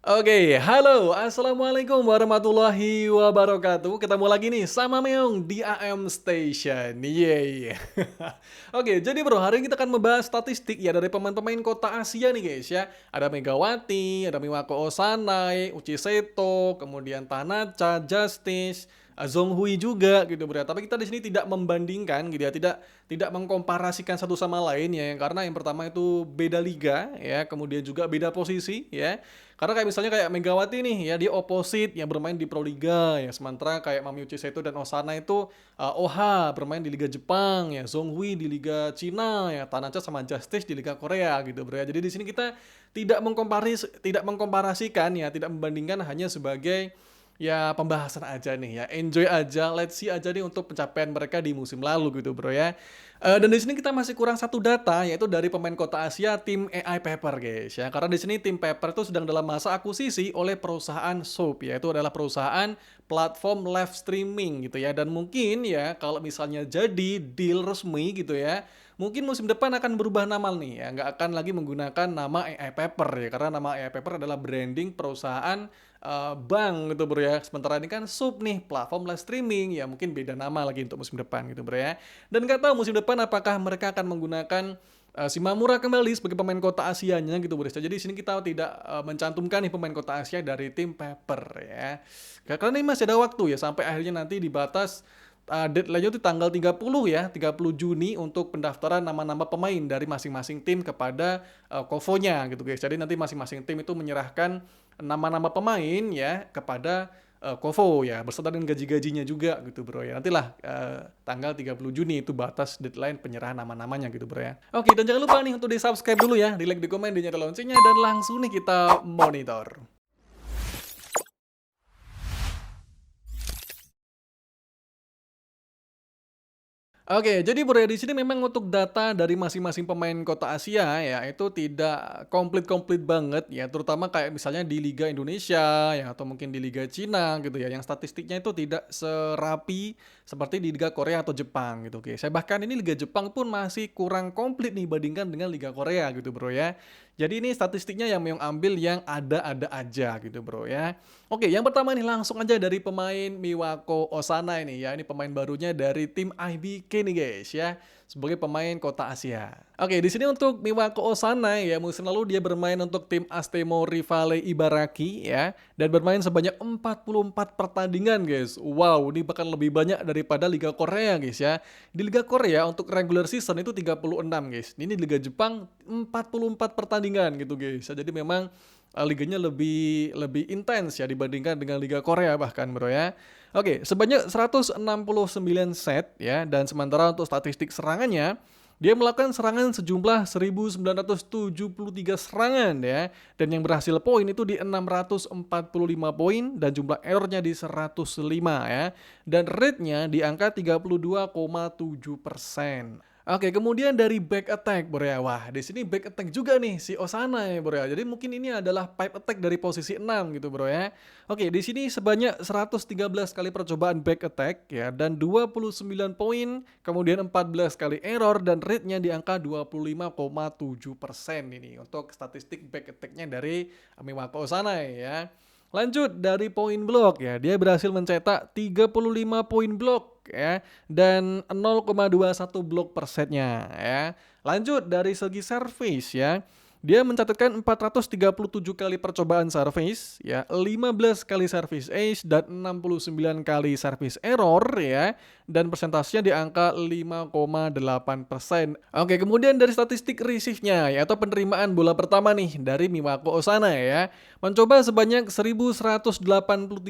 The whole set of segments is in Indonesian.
Oke, halo, assalamualaikum warahmatullahi wabarakatuh. Ketemu lagi nih sama Meong di AM Station. Yeay. Oke, jadi bro, hari ini kita akan membahas statistik ya dari pemain-pemain kota Asia nih guys ya. Ada Megawati, ada Miwako Osanai, Uchi Seto, kemudian Tanacha, Justice, Zhong Hui juga gitu bro. Tapi kita di sini tidak membandingkan gitu ya, tidak mengkomparasikan satu sama lain ya. Karena yang pertama itu beda liga ya, kemudian juga beda posisi ya. Karena kayak misalnya kayak Megawati nih ya, dia opposite yang bermain di Proliga ya, sementara kayak Mamiuchi Seto dan Osana itu OHA bermain di Liga Jepang ya, Zhong Hui di Liga Cina ya, Tanacha sama Justice di Liga Korea gitu bro ya. Jadi di sini kita tidak mengkomparasikan ya, tidak membandingkan, hanya sebagai ya pembahasan aja nih ya, enjoy aja, let's see aja nih untuk pencapaian mereka di musim lalu gitu bro ya. Dan di sini kita masih kurang satu data, yaitu dari pemain kota Asia tim AI Paper guys ya, karena di sini tim Paper itu sedang dalam masa akuisisi oleh perusahaan Soap, yaitu adalah perusahaan platform live streaming gitu ya. Dan mungkin ya kalau misalnya jadi deal resmi gitu ya, mungkin musim depan akan berubah nama nih ya, nggak akan lagi menggunakan nama AI Paper ya, karena nama AI Paper adalah branding perusahaan bank gitu bro ya. Sementara ini kan Sub nih, platform live streaming ya, mungkin beda nama lagi untuk musim depan gitu bro ya. Dan nggak tahu musim depan apakah mereka akan menggunakan Shimamura kembali sebagai pemain kota Asianya gitu bro. Jadi di sini kita tidak mencantumkan nih pemain kota Asia dari tim Paper ya. Karena ini masih ada waktu ya, sampai akhirnya nanti dibatas deadline-nya itu tanggal 30 ya, 30 Juni untuk pendaftaran nama-nama pemain dari masing-masing tim kepada Kofonya gitu guys. Jadi nanti masing-masing tim itu menyerahkan nama-nama pemain ya kepada Kovo ya, beserta dengan gaji-gajinya juga gitu bro ya. Nantilah tanggal 30 Juni itu batas deadline penyerahan nama-namanya gitu bro ya. Oke, dan jangan lupa nih untuk di-subscribe dulu ya, di-like, di komen, dinyalakan loncengnya, dan langsung nih kita monitor. Oke, jadi bro ya, di sini memang untuk data dari masing-masing pemain kota Asia ya, itu tidak komplit-komplit banget ya, terutama kayak misalnya di Liga Indonesia ya, atau mungkin di Liga Cina gitu ya, yang statistiknya itu tidak serapi seperti di Liga Korea atau Jepang gitu. Oke, saya bahkan ini Liga Jepang pun masih kurang komplit nih bandingkan dengan Liga Korea gitu bro ya. Jadi ini statistiknya yang Meong ambil yang ada-ada aja gitu bro ya. Oke, yang pertama nih langsung aja dari pemain Miwako Osana ini ya. Ini pemain barunya dari tim IBK nih guys ya, sebagai pemain kota Asia. Oke, di sini untuk Miwako Osana ya, musim lalu dia bermain untuk tim Astemo Rivale Ibaraki ya, dan bermain sebanyak 44 pertandingan guys. Wow, ini bahkan lebih banyak daripada Liga Korea guys ya. Di Liga Korea untuk regular season itu 36 guys. Ini di Liga Jepang 44 pertandingan gitu guys. Jadi memang liganya lebih lebih intens ya dibandingkan dengan Liga Korea bahkan bro ya. Oke, sebanyak 169 set ya, dan sementara untuk statistik serangannya, dia melakukan serangan sejumlah 1973 serangan ya, dan yang berhasil poin itu di 645 poin, dan jumlah errornya di 105 ya, dan rate-nya di angka 32,7%. Oke, kemudian dari back attack bro ya. Wah, di sini back attack juga nih si Osana ya bro ya. Jadi mungkin ini adalah pipe attack dari posisi 6 gitu bro ya. Oke, di sini sebanyak 113 kali percobaan back attack ya, dan 29 poin, kemudian 14 kali error, dan rate-nya di angka 25,7% ini untuk statistik back attack-nya dari Miwako Osana ya. Lanjut dari poin blok ya, dia berhasil mencetak 35 poin blok ya, dan 0,21 blok per setnya ya. Lanjut dari segi service ya, dia mencatatkan 437 kali percobaan service ya, 15 kali service ace, dan 69 kali service error ya, dan persentasenya di angka 5,8%. Oke, kemudian dari statistik receive-nya ya, atau penerimaan bola pertama nih dari Miwako Osana ya, mencoba sebanyak 1183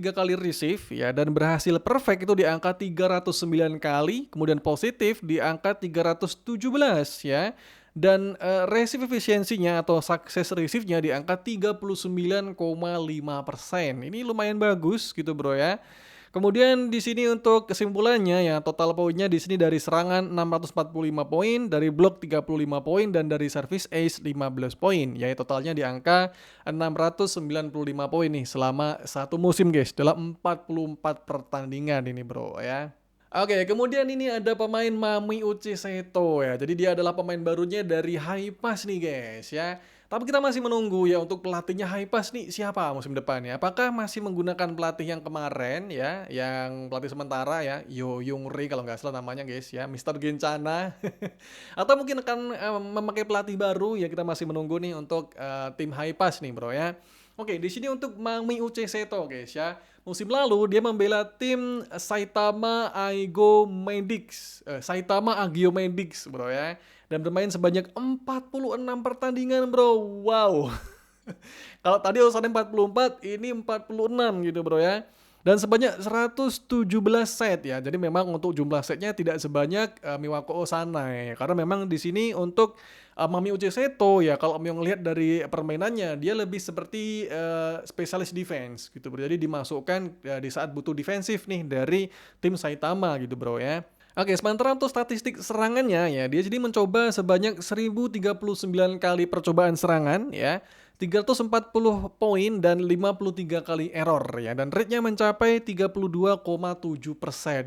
kali receive ya, dan berhasil perfect itu di angka 309 kali, kemudian positif di angka 317 ya, dan receive efisiensinya atau success receive-nya di angka 39,5%. Ini lumayan bagus gitu bro ya. Kemudian di sini untuk kesimpulannya ya, total poinnya di sini dari serangan 645 poin, dari blok 35 poin, dan dari service ace 15 poin. Ya, totalnya di angka 695 poin nih selama satu musim guys, dalam 44 pertandingan ini bro ya. Oke, kemudian ini ada pemain Mami Uchi Seto ya. Jadi dia adalah pemain barunya dari High Pass nih guys ya. Tapi kita masih menunggu ya untuk pelatihnya Haipas nih siapa musim depan ya. Apakah masih menggunakan pelatih yang kemarin ya, yang pelatih sementara ya, Yo Young Ri kalau nggak salah namanya guys ya, Mister Gencana. Atau mungkin akan memakai pelatih baru ya, kita masih menunggu nih untuk tim Haipas nih bro ya. Oke, di sini untuk Mami Uche Seto guys ya. Musim lalu dia membela tim Saitama Agio Medics bro ya. Dan bermain sebanyak 46 pertandingan bro. Wow. Kalau tadi urusannya 44, ini 46 gitu bro ya. Dan sebanyak 117 set ya. Jadi memang untuk jumlah setnya tidak sebanyak Miwako Osanai. Karena memang di sini untuk Mami Uche Seto ya, kalau Myong lihat dari permainannya dia lebih seperti spesialis defense gitu bro. Jadi dimasukkan di saat butuh defensif nih dari tim Saitama gitu bro ya. Oke, sementara untuk statistik serangannya ya, dia jadi mencoba sebanyak 1039 kali percobaan serangan ya, 340 poin dan 53 kali error ya, dan rate-nya mencapai 32,7%.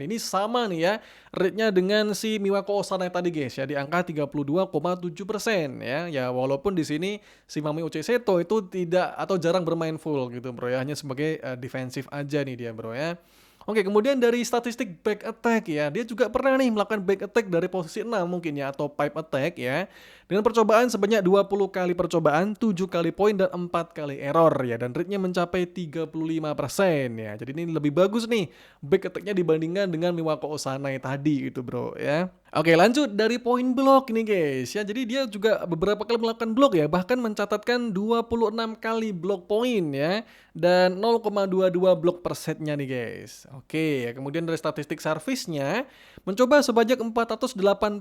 Ini sama nih ya, rate-nya dengan si Miwako Osanai tadi guys ya, di angka 32,7% ya. Ya walaupun di sini si Mami Uche Seto itu tidak atau jarang bermain full gitu bro ya, hanya sebagai defensif aja nih dia bro ya. Oke, kemudian dari statistik back attack ya, dia juga pernah nih melakukan back attack dari posisi 6 mungkin ya, atau pipe attack ya. Dengan percobaan sebanyak 20 kali percobaan, 7 kali poin dan 4 kali error ya, dan rate-nya mencapai 35% ya. Jadi ini lebih bagus nih back attack-nya dibandingkan dengan Miwako Osanai tadi gitu bro ya. Oke, lanjut dari poin blok nih guys ya. Jadi dia juga beberapa kali melakukan blok ya, bahkan mencatatkan 26 kali blok poin ya, dan 0,22 blok per setnya nih guys. Oke, kemudian dari statistik servisnya, mencoba sebanyak 481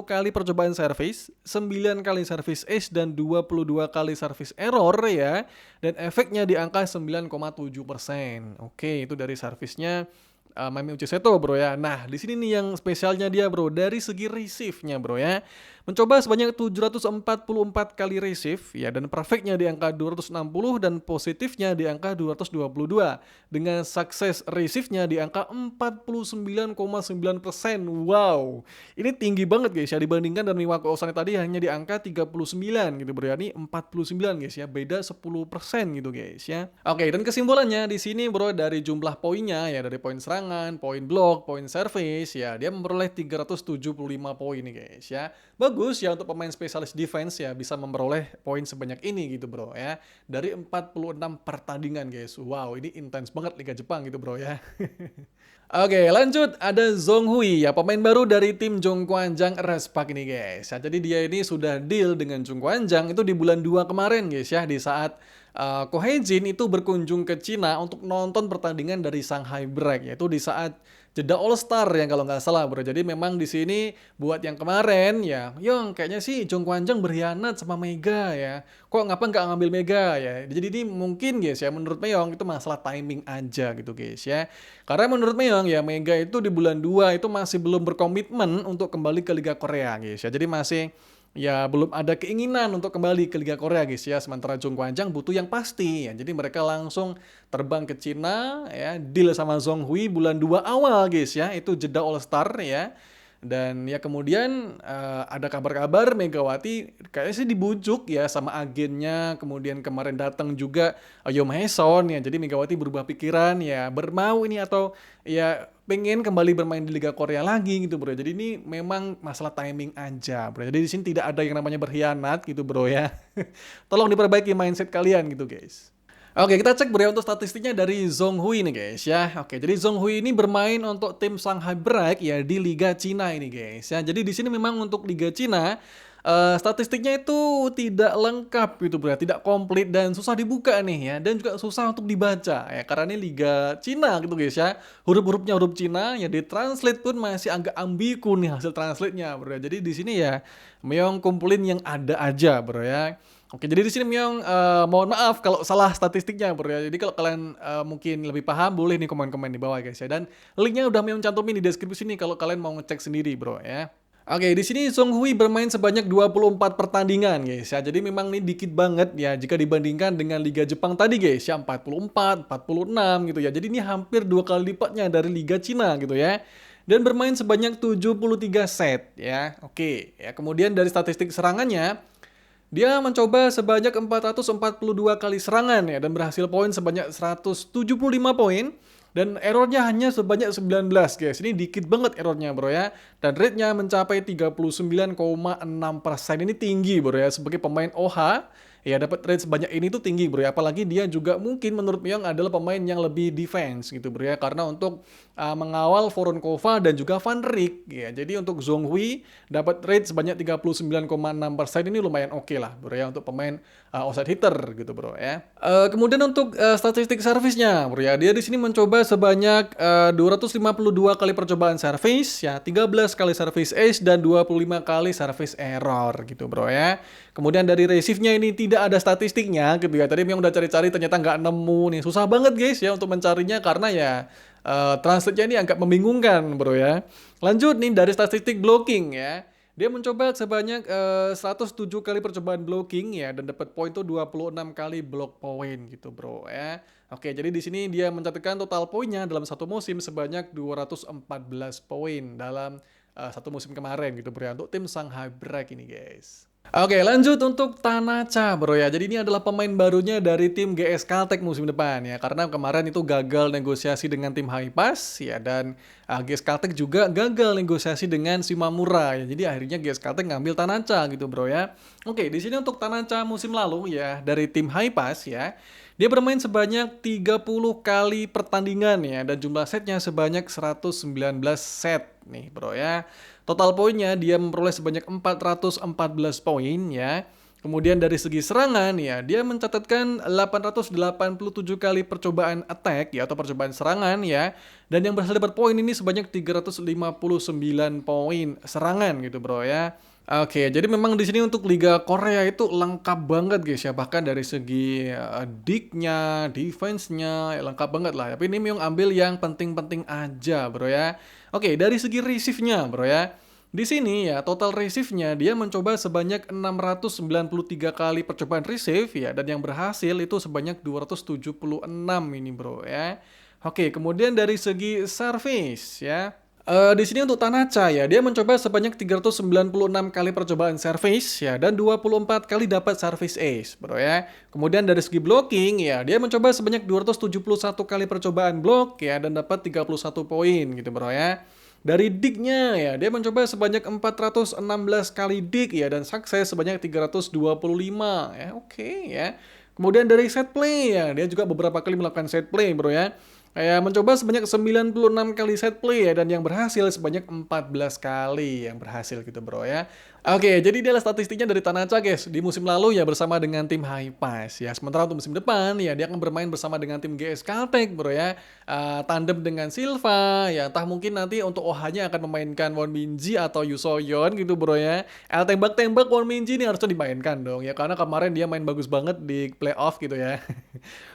kali percobaan servis, 9 kali servis ace dan 22 kali servis error ya, dan efeknya di angka 9,7%. Oke, itu dari servisnya Mami Uche Seto bro ya. Nah, di sini nih yang spesialnya dia bro, dari segi receive-nya bro ya. Mencoba sebanyak 744 kali receive ya, dan perfectnya di angka 260 dan positifnya di angka 222. Dengan sukses receive-nya di angka 49,9%. Wow. Ini tinggi banget guys ya, dibandingkan dengan Miwako Osanai tadi hanya di angka 39 gitu bro ya. Ini 49 guys ya, beda 10% gitu guys ya. Oke, dan kesimpulannya di sini bro, dari jumlah poinnya ya, dari poin serangan, poin blok, poin service ya, dia memperoleh 375 poin nih guys ya. Bagus ya untuk pemain spesialis defense ya, bisa memperoleh poin sebanyak ini gitu bro ya, dari 46 pertandingan guys. Wow, ini intens banget Liga Jepang gitu bro ya. Oke, lanjut ada Zhong Hui ya, pemain baru dari tim Zhongguancang Earthspark ini guys. Ya, jadi dia ini sudah deal dengan Zhongguancang itu di bulan 2 kemarin guys ya, di saat Kohejin itu berkunjung ke Cina untuk nonton pertandingan dari Shanghai Break, yaitu di saat jeda All Star yang kalau nggak salah bro. Jadi memang di sini buat yang kemarin ya, Yong kayaknya sih Zhongguancang berkhianat sama Mega ya. Kok ngapa nggak ngambil Mega ya? Jadi ini mungkin guys ya, menurut Meyong itu masalah timing aja gitu guys ya. Karena menurut Meyong ya, Mega itu di bulan 2 itu masih belum berkomitmen untuk kembali ke Liga Korea guys ya. Jadi masih ya belum ada keinginan untuk kembali ke Liga Korea guys ya. Sementara Zhongguancang butuh yang pasti ya. Jadi mereka langsung terbang ke Cina ya, deal sama Zhong Hui bulan 2 awal guys ya. Itu jeda All Star ya. Dan ya kemudian ada kabar-kabar Megawati kayaknya sih dibujuk ya sama agennya. Kemudian kemarin datang juga Yom Hae-son ya. Jadi Megawati berubah pikiran ya, bermau ini atau ya pengen kembali bermain di Liga Korea lagi gitu bro. Jadi ini memang masalah timing aja bro. Jadi di sini tidak ada yang namanya berkhianat gitu bro ya. Tolong diperbaiki mindset kalian gitu guys. Oke, kita cek bro ya untuk statistiknya dari Zhong Hui nih guys ya. Oke, jadi Zhong Hui ini bermain untuk tim Shanghai Break ya di Liga Cina ini guys ya. Jadi di sini memang untuk Liga Cina statistiknya itu tidak lengkap gitu bro ya, tidak komplit dan susah dibuka nih ya, dan juga susah untuk dibaca ya, karena ini Liga Cina gitu guys ya. Huruf-hurufnya huruf Cina ya, ditranslate pun masih agak ambigu nih hasil translate-nya bro ya. Jadi di sini ya Meyong kumpulin yang ada aja bro ya. Oke, jadi di sini Myong mohon maaf kalau salah statistiknya bro ya. Jadi kalau kalian mungkin lebih paham, boleh nih komen-komen di bawah guys ya. Dan linknya udah Myong cantumin di deskripsi sini kalau kalian mau ngecek sendiri bro ya. Oke, di sini Zhong Hui bermain sebanyak 24 pertandingan guys ya. Jadi memang ini dikit banget ya jika dibandingkan dengan Liga Jepang tadi guys ya, 44, 46 gitu ya. Jadi ini hampir 2 kali lipatnya dari Liga Cina gitu ya. Dan bermain sebanyak 73 set ya. Oke, ya kemudian dari statistik serangannya Dia mencoba sebanyak 442 kali serangan ya dan berhasil poin sebanyak 175 poin dan errornya hanya sebanyak 19 guys. Ini dikit banget errornya bro ya. Dan rate-nya mencapai 39,6%. Ini tinggi bro ya sebagai pemain OH. Ya dapat rate sebanyak ini tuh tinggi bro ya. Apalagi dia juga mungkin menurut Myong adalah pemain yang lebih defense gitu bro ya. Karena untuk mengawal Voronkova dan juga Van Rijk ya. Jadi untuk Zhong Hui dapat rate sebanyak 39,6%. Ini lumayan oke lah bro ya untuk pemain outside hitter gitu bro ya. Kemudian untuk statistik servisnya bro ya. Dia di sini mencoba sebanyak 252 kali percobaan service ya, 13 kali service ace dan 25 kali service error gitu bro ya. Kemudian dari receive-nya ini tidak ada statistiknya gitu ya. Tadi memang udah cari-cari ternyata nggak nemu nih. Susah banget guys ya untuk mencarinya karena ya translate-nya ini agak membingungkan bro ya. Lanjut nih dari statistik blocking ya. Dia mencoba sebanyak 107 kali percobaan blocking ya dan dapat poin tuh 26 kali block point gitu bro ya. Oke, jadi di sini dia mencatatkan total poinnya dalam satu musim sebanyak 214 poin dalam satu musim kemarin gitu bro ya untuk tim Shanghai Break ini guys. Oke, lanjut untuk Tanacha bro ya. Jadi ini adalah pemain barunya dari tim GS Caltech musim depan ya. Karena kemarin itu gagal negosiasi dengan tim Hypas ya dan GS Caltech juga gagal negosiasi dengan Shimamura ya. Jadi akhirnya GS Caltech ngambil Tanacha gitu bro ya. Oke, di sini untuk Tanacha musim lalu ya dari tim Hypas ya. Dia bermain sebanyak 30 kali pertandingan ya dan jumlah setnya sebanyak 119 set nih bro ya. Total poinnya dia memperoleh sebanyak 414 poin ya. Kemudian dari segi serangan ya, dia mencatatkan 887 kali percobaan attack ya atau percobaan serangan ya. Dan yang berhasil dapat poin ini sebanyak 359 poin serangan gitu bro ya. Oke, jadi memang di sini untuk Liga Korea itu lengkap banget guys ya. Bahkan dari segi dig-nya, defense-nya, ya lengkap banget lah. Tapi ini Myung ambil yang penting-penting aja bro ya. Oke, dari segi receive-nya bro ya. Di sini ya, total receive-nya dia mencoba sebanyak 693 kali percobaan receive ya. Dan yang berhasil itu sebanyak 276 ini bro ya. Oke, kemudian dari segi service ya. Di sini untuk Tanacha ya, dia mencoba sebanyak 396 kali percobaan service ya dan 24 kali dapat service ace, bro ya. Kemudian dari segi blocking ya, dia mencoba sebanyak 271 kali percobaan block ya dan dapat 31 poin gitu, bro ya. Dari dig-nya ya, dia mencoba sebanyak 416 kali dig ya dan sukses sebanyak 325 ya. Oke ya. Kemudian dari set play ya, dia juga beberapa kali melakukan set play, bro ya. Mencoba sebanyak 96 kali set play ya dan yang berhasil sebanyak 14 kali yang berhasil gitu bro ya. Oke, jadi dia adalah statistiknya dari Tanacha guys di musim lalu ya bersama dengan tim Hypas ya. Sementara untuk musim depan ya dia akan bermain bersama dengan tim GS Caltech bro ya. Tandem dengan Silva ya, entah mungkin nanti untuk OH-nya akan memainkan Won Minji atau Yu Soyeon gitu bro ya. Tembak-tembak Won Minji ini harusnya dimainkan dong ya karena kemarin dia main bagus banget di playoff gitu ya.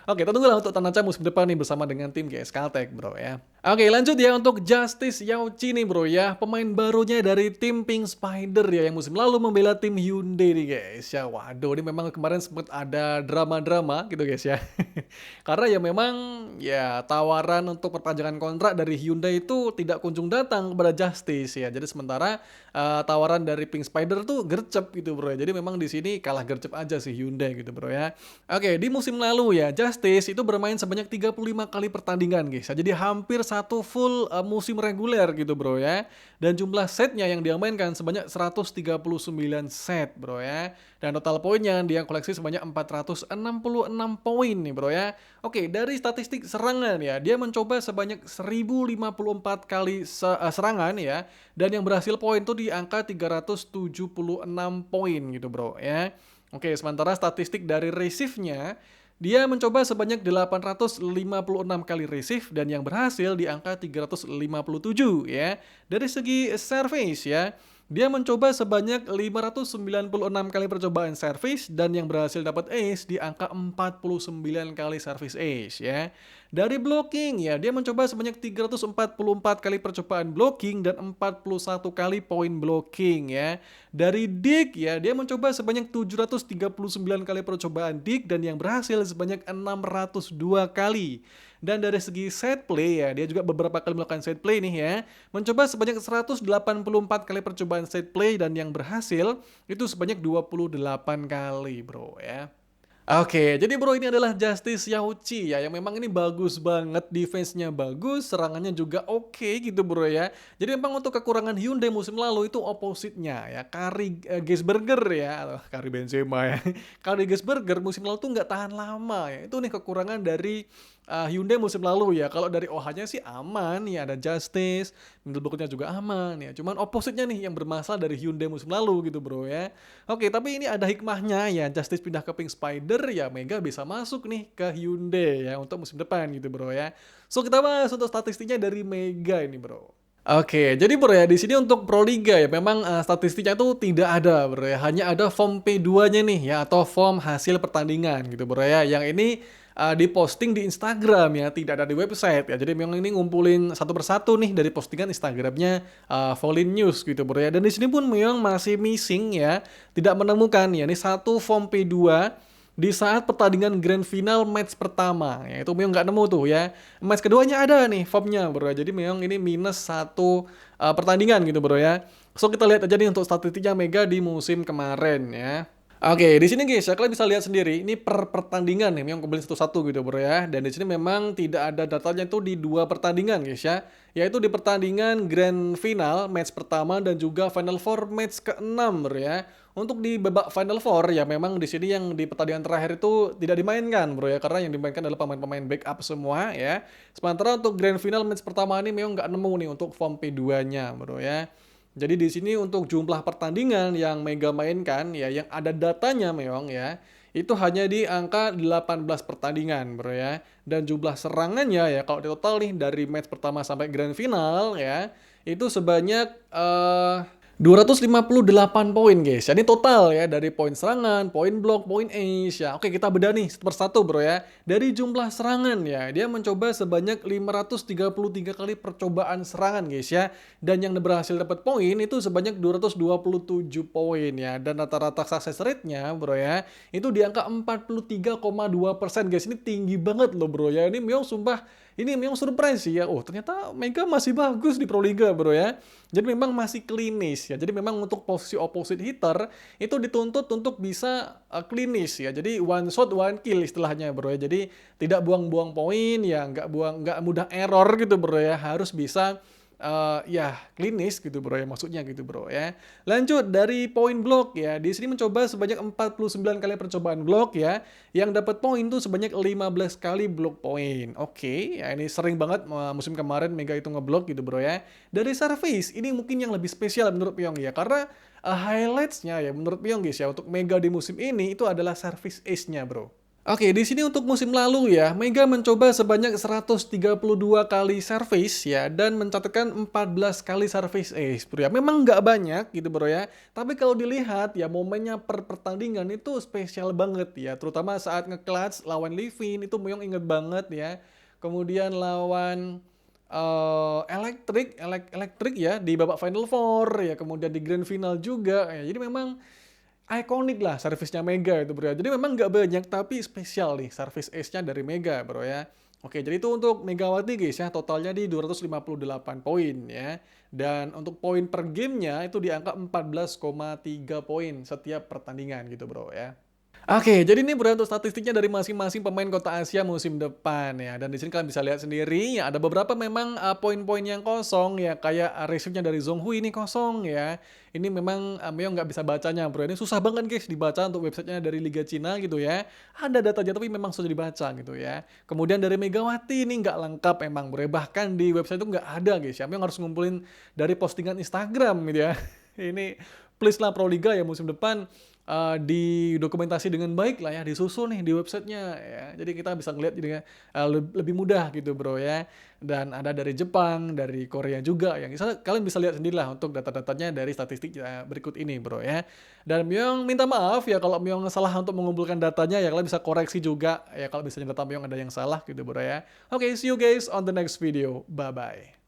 Oke, kita tunggulah untuk Tanacha musim depan nih bersama dengan tim GS Caltech bro ya. Oke, lanjut ya untuk Justice Yaochi nih bro ya. Pemain barunya dari tim Pink Spider ya yang musim lalu membela tim Hyundai nih guys ya. Waduh, ini memang kemarin sempat ada drama-drama gitu guys ya. Karena ya memang ya tawaran untuk perpanjangan kontrak dari Hyundai itu tidak kunjung datang kepada Justice ya. Jadi sementara tawaran dari Pink Spider tuh gercep gitu bro ya. Jadi memang di sini kalah gercep aja sih Hyundai gitu bro ya. Oke, di musim lalu ya Justice itu bermain sebanyak 35 kali pertandingan guys. Jadi hampir satu full musim reguler gitu bro ya. Dan jumlah setnya yang dia mainkan sebanyak 139 set bro ya. Dan total poinnya dia koleksi sebanyak 466 poin nih bro ya. Oke, dari statistik serangan ya, dia mencoba sebanyak 1054 kali serangan ya. Dan yang berhasil poin tuh di angka 376 poin gitu bro ya. Oke, sementara statistik dari receive-nya dia mencoba sebanyak 856 kali receive dan yang berhasil di angka 357 ya. Dari segi service ya, dia mencoba sebanyak 596 kali percobaan service dan yang berhasil dapat ace di angka 49 kali service ace ya. Dari blocking ya, dia mencoba sebanyak 344 kali percobaan blocking dan 41 kali poin blocking ya. Dari dig ya, dia mencoba sebanyak 739 kali percobaan dig dan yang berhasil sebanyak 602 kali. Dan dari segi set play ya, dia juga beberapa kali melakukan set play nih ya. Mencoba sebanyak 184 kali percobaan set play dan yang berhasil itu sebanyak 28 kali, Bro, ya. Oke, jadi Bro ini adalah Justice Yauchi ya, yang memang ini bagus banget, defense-nya bagus, serangannya juga oke gitu Bro ya. Jadi memang untuk kekurangan Hyundai musim lalu itu opposite-nya ya, Kari Gisberger ya, atau Kari Benzema ya. Kari Gisberger musim lalu tuh nggak tahan lama ya, itu nih kekurangan dari Hyundai musim lalu ya. Kalau dari OH-nya sih aman ya, ada Justice, middleblock-nya juga aman ya. Cuman opposite-nya nih yang bermasalah dari Hyundai musim lalu gitu Bro ya. Oke, tapi ini ada hikmahnya ya, Justice pindah ke Pink Spider ya, Mega bisa masuk nih ke Hyundai ya untuk musim depan gitu Bro ya. So kita bahas untuk statistiknya dari Mega ini Bro. Oke, jadi Bro ya di sini untuk Pro Liga ya memang statistiknya itu tidak ada Bro ya, hanya ada form P2-nya nih ya atau form hasil pertandingan gitu Bro ya. Yang ini diposting di Instagram ya, tidak ada di website ya. Jadi memang ini ngumpulin satu persatu nih dari postingan Instagramnya Volin News gitu Bro ya. Dan di sini pun memang masih missing ya, tidak menemukan ya. Ini satu form P2 di saat pertandingan grand final match pertama ya, itu memang nggak nemu tuh ya. Match keduanya ada nih formnya Bro, jadi memang ini minus satu pertandingan gitu Bro ya. So kita lihat aja nih untuk statistiknya Mega di musim kemarin ya. Oke, di sini guys ya kalian bisa lihat sendiri ini per pertandingan nih memang kumpulin satu-satu gitu Bro ya. Dan di sini memang tidak ada datanya itu di 2 pertandingan guys ya, yaitu di pertandingan grand final match pertama dan juga final four match ke-6 Bro ya. Untuk di babak final four ya memang di sini yang di pertandingan terakhir itu tidak dimainkan Bro ya, karena yang dimainkan adalah pemain-pemain backup semua ya. Sementara untuk grand final match pertama ini memang nggak nemu nih untuk form P2-nya Bro ya. Jadi di sini untuk jumlah pertandingan yang Mega mainkan ya, yang ada datanya memang ya, itu hanya di angka 18 pertandingan Bro ya. Dan jumlah serangannya ya kalau di total nih dari match pertama sampai grand final ya, itu sebanyak 258 poin guys. Ini total ya dari poin serangan, poin blok, poin ace ya. Oke, kita bedah nih satu persatu Bro ya. Dari jumlah serangan ya, dia mencoba sebanyak 533 kali percobaan serangan guys ya. Dan yang berhasil dapat poin itu sebanyak 227 poin ya. Dan rata-rata success rate-nya Bro ya, itu di angka 43,2% guys. Ini tinggi banget loh Bro ya. Ini memang sumpah, ini memang surprise sih ya. Oh, ternyata Mega masih bagus di Pro Liga Bro ya. Jadi memang masih klinis ya. Jadi memang untuk posisi opposite hitter itu dituntut untuk bisa klinis ya. Jadi one shot one kill istilahnya Bro ya. Jadi tidak buang-buang poin ya, nggak mudah error gitu Bro ya. Harus bisa ya klinis gitu Bro ya, maksudnya gitu Bro ya. Lanjut dari poin blok ya, di sini mencoba sebanyak 49 kali percobaan blok ya, yang dapat poin tuh sebanyak 15 kali blok poin. Oke, ya ini sering banget musim kemarin Mega itu ngeblok gitu Bro ya. Dari service ini mungkin yang lebih spesial menurut Pyong ya, karena highlights-nya ya menurut Pyong guys ya untuk Mega di musim ini itu adalah service ace-nya Bro. Oke, di sini untuk musim lalu ya, Mega mencoba sebanyak 132 kali service ya, dan mencatatkan 14 kali service ace Bro ya. Memang nggak banyak gitu Bro ya, tapi kalau dilihat ya momennya per pertandingan itu spesial banget ya, terutama saat nge-clutch lawan Livin itu Meyong inget banget ya. Kemudian lawan elektrik ya di babak final four ya, kemudian di grand final juga ya. Jadi memang ikonik lah servisnya Mega itu Bro ya. Jadi memang nggak banyak tapi spesial nih service ace-nya dari Mega Bro ya. Oke, jadi itu untuk Megawati guys ya, totalnya di 258 poin ya. Dan untuk poin per gamenya itu di angka 14,3 poin setiap pertandingan gitu Bro ya. Oke, jadi ini bro untuk statistiknya dari masing-masing pemain Kota Asia musim depan ya. Dan di sini kalian bisa lihat sendiri ya, ada beberapa memang poin-poin yang kosong ya, kayak receive-nya dari Zhonghui ini kosong ya. Ini memang Meo nggak bisa bacanya bro. Ini susah banget guys dibaca untuk websitenya dari Liga Cina gitu ya. Ada datanya tapi memang susah dibaca gitu ya. Kemudian dari Megawati ini nggak lengkap emang bro. Bahkan di website itu nggak ada guys ya. Meo harus ngumpulin dari postingan Instagram gitu ya. Ini please lah Pro Liga ya musim depan didokumentasi dengan baik lah ya, disusun nih di websitenya ya. Jadi kita bisa ngeliat jadi lebih mudah gitu bro ya. Dan ada dari Jepang, dari Korea juga yang kalian bisa lihat sendiri lah untuk data-datanya dari statistik berikut ini bro ya. Dan Myong minta maaf ya kalau Myong salah untuk mengumpulkan datanya ya, kalian bisa koreksi juga ya kalau misalnya data Myong ada yang salah gitu bro ya. Oke, see you guys on the next video. Bye bye.